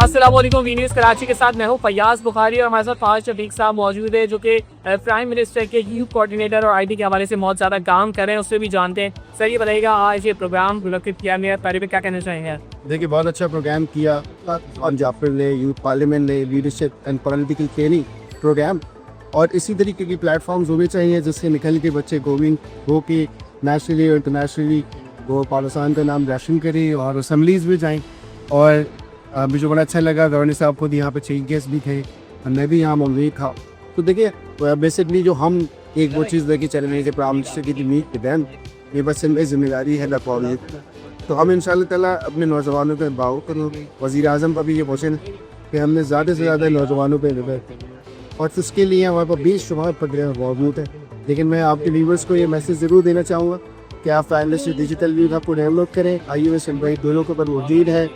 अस्सलाम वालेकुम। V news Karachi के साथ मैं हूं फयाज बुखारी और हमारे साथ फाज शफीक साहब मौजूद है जो कि प्राइम मिनिस्टर के यूथ कोऑर्डिनेटर और आईटी के हवाले से बहुत ज़्यादा काम कर रहे हैं, उससे भी जानते हैं। सर ये बताइएगा, आज ये प्रोग्राम मुनक्किद किया गया, पहले पे क्या कहना चाहेंगे? देखिए, बहुत अच्छा प्रोग्राम किया पंजाब ने, यूथ पार्लियामेंट ने, leadership and political training programme. और इसी तरीके की प्लेटफॉर्म्स होने चाहिए जिससे निकल के बच्चे गोविंद हो के नेशनली और इंटरनेशनली वो पाकिस्तान का नाम रोशन करें और असम्बलीज़ में जाएँ। और मुझे बड़ा अच्छा लगा, गवर्नर साहब खुद यहाँ पे चीफ गेस्ट भी थे और मैं भी यहाँ मौजूद था। तो देखिए, बेसिकली जो हम एक वो चीज़ लेके चल रहे हैं कि प्राइम मिनिस्टर की मीट के दैन ये बस जिम्मेदारी है ना। तो हम इंशाल्लाह ताला अपने नौजवानों पे बाव करेंगे। वज़ीर आज़म का भी ये क्वेश्चन कि हमने ज़्यादा से ज़्यादा नौजवानों पे और उसके लिए हमारे पास 20 शुमार प्रोग्राम मौजूद है। लेकिन मैं आपके लीवर्स को ये मैसेज ज़रूर देना चाहूँगा कि आप फाइनल से डिजिटल व्यू आपको डाउनलोड करें। iOS एंड्रॉइड दोनों के ऊपर मौजूद है।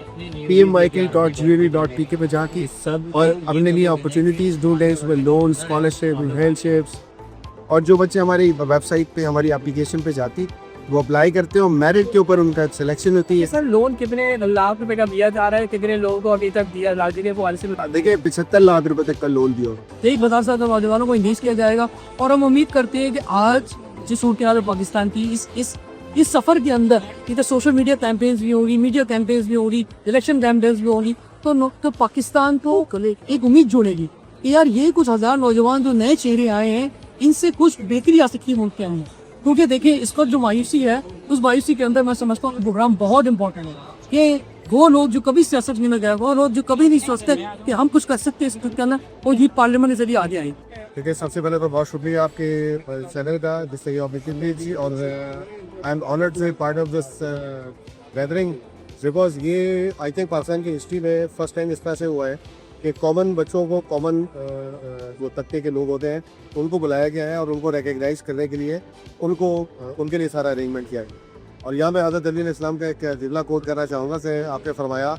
pmyk.gov.pk पे जाके और अपने लिए अपॉर्चुनिटीज़ ढूंढें, उसमें लोन, स्कॉलरशिप, हेल्पशिप्स। और जो बच्चे हमारी वेबसाइट पे हमारी एप्लीकेशन पे जाती वो अप्लाई करते हैं और मेरिट के ऊपर उनका सिलेक्शन होती है। सर लोन कितने लाख रुपए का दिया जा रहा है, कितने लोगों को अभी तक दिया लाख के पॉलिसी में? देखिए, 75 लाख रुपए तक का लोन दिया। 1,000 नौजवानों को इंगेज किया जाएगा और हम उम्मीद करते हैं कि आज जिस सूरत हाल पाकिस्तान की इस सफ़र के अंदर इधर सोशल मीडिया कैंपेन्स भी होगी, मीडिया कैंपेन्स भी होगी, इलेक्शन कैंपेन्स भी होगी, तो पाकिस्तान को एक उम्मीद जोड़ेगी कि यार ये कुछ हज़ार नौजवान जो नए चेहरे आए हैं इनसे कुछ बेहतरी आ सकती है मुल्क के अंदर। क्योंकि देखिए, इस वक्त जो मायूसी है उस मायूसी के अंदर मैं समझता हूँ प्रोग्राम बहुत इंपॉर्टेंट है कि वो लोग जो कभी सियासत में गए, वो लोग जो कभी नहीं सोचते कि हम कुछ कर सकते हैं इस वक्त के अंदर, वो ये पार्लियामेंट के जरिए आगे आए। देखिए, सबसे पहले तो बहुत शुक्रिया आपके चैनल का जिससे ये अपॉर्चुनिटी दी और I am honoured to be part of this gathering because ये आई थिंक पाकिस्तान की हिस्ट्री में फर्स्ट टाइम इस तरह से हुआ है कि कॉमन बच्चों को, कॉमन जो तबके के लोग होते हैं उनको बुलाया गया है और उनको रिकग्नाइज करने के लिए उनके लिए सारा अरेंजमेंट किया है। और यहाँ मैं हज़रत अली इस्लाम का एक जिला कोट करना चाहूँगा से आपने फरमाया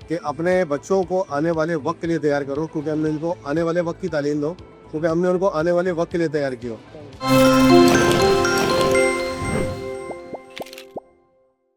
कि अपने बच्चों को आने वाले वक्त के लिए तैयार करो, क्योंकि हमने इनको आने वाले वक्त की तालीम दो, क्योंकि हमने उनको आने वाले वक्त के लिए तैयार किया।